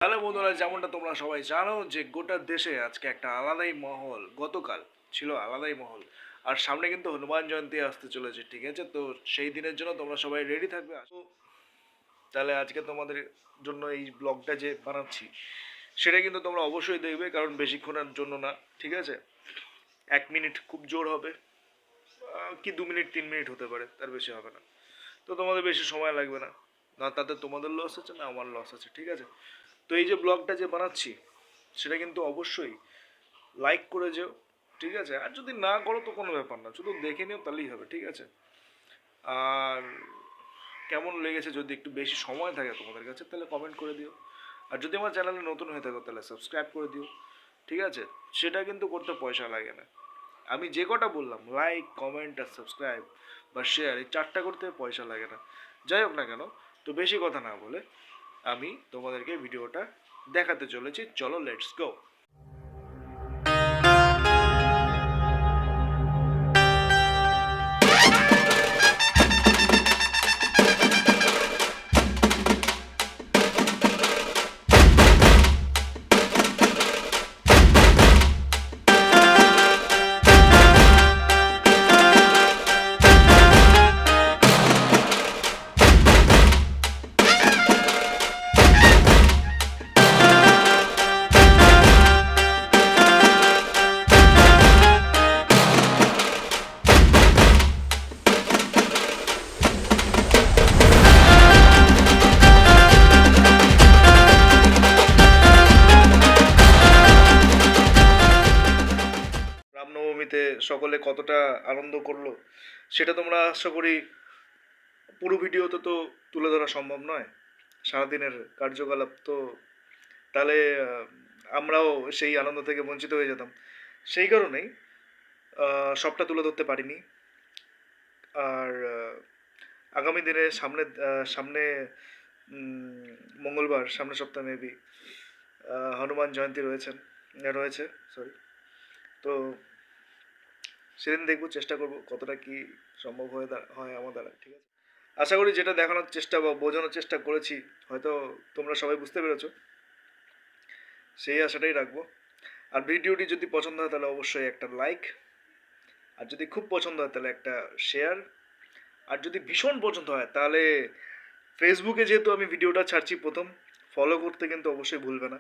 Hello বন্ধুরা, যেমনটা তোমরা সবাই জানো যে গোটা দেশে আজকে একটা আলাদাই মহল। গতকাল ছিল আলাদাই মহল। আর সামনে কিন্তু হনুমান জয়ন্তী আসতে চলেছে, ঠিক আছে? তো সেই দিনের জন্য তোমরা সবাই রেডি থাকবে। তাহলে আজকে তোমাদের জন্য এই ব্লগটা যে বানাচ্ছি সেটা কিন্তু তোমরা অবশ্যই দেখবে, কারণ বেশিক্ষণের জন্য না, ঠিক আছে? 1 মিনিট খুব জোর হবে, কি 2 মিনিট 3 মিনিট হতে পারে, তার বেশি হবে না। তো তোমাদের বেশি সময় লাগবে না, না তাতে তোমাদের লস আছে না আমার লস আছে, ঠিক আছে? তো এই যে ব্লগটা যে বানাচ্ছি সেটা কিন্তু অবশ্যই লাইক করে যেও, ঠিক আছে? আর যদি না করো তো কোনো ব্যাপার না, শুধু দেখে নিও তাহলেই হবে, ঠিক আছে? আর কেমন লেগেছে যদি একটু বেশি সময় থাকে তোমাদের কাছে তাহলে কমেন্ট করে দিও। আর যদি আমার চ্যানেলে নতুন হয়ে থাকো তাহলে সাবস্ক্রাইব করে দিও, ঠিক আছে? সেটা কিন্তু করতে পয়সা লাগে না। আমি যে কটা বললাম, লাইক, কমেন্ট আর সাবস্ক্রাইব বা শেয়ার, এই 4টা করতে পয়সা লাগে না। যাই হোক না কেন, তো বেশি কথা না বলে আমি তোমাদেরকে ভিডিওটা দেখাতে চলেছি। চলো, লেটস গো। রামনবমীতে সকলে কতটা আনন্দ করলো সেটা তোমরা আশা করি পুরো ভিডিওতে তো তুলে ধরা সম্ভব নয়। সারাদিনের কার্যকলাপ তো, তাহলে আমরাও সেই আনন্দ থেকে বঞ্চিত হয়ে যেতাম। সেই কারণেই সবটা তুলে ধরতে পারিনি। আর আগামী দিনে সামনে মঙ্গলবার, সামনের সপ্তাহে মেবি হনুমান জয়ন্তী রয়েছে, সরি। তো সেদিন দেখবো, চেষ্টা করব কতটা কি সম্ভব হয় আমার দ্বারা, ঠিক আছে? আশা করি যেটা দেখানোর চেষ্টা বা বোঝানোর চেষ্টা করেছি হয়তো তোমরা সবাই বুঝতে পেরেছো, সেই আশাটাই রাখবো। আর ভিডিওটি যদি পছন্দ হয় তাহলে অবশ্যই একটা লাইক, আর যদি খুব পছন্দ হয় তাহলে একটা শেয়ার, আর যদি ভীষণ পছন্দ হয় তাহলে ফেসবুকে যেহেতু আমি ভিডিওটা ছাড়ছি প্রথম, ফলো করতে কিন্তু অবশ্যই ভুলবে না।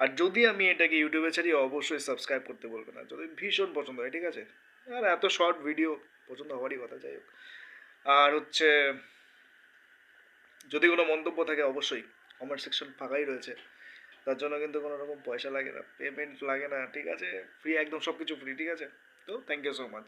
আর যদি আমি এটাকে ইউটিউবে ছাড়ি অবশ্যই সাবস্ক্রাইব করতে বলবে না, যদি ভীষণ পছন্দ হয়, ঠিক আছে? আর এত শর্ট ভিডিও পছন্দ হওয়ারই কথা, যাই হোক। আর হচ্ছে, যদি কোনো মন্তব্য থাকে অবশ্যই কমেন্ট সেকশন ফাঁকাই রয়েছে, তার জন্য কিন্তু কোনো রকম পয়সা লাগে না, পেমেন্ট লাগে না, ঠিক আছে? ফ্রি, একদম সব কিছু ফ্রি, ঠিক আছে? তো থ্যাংক ইউ সো মাচ।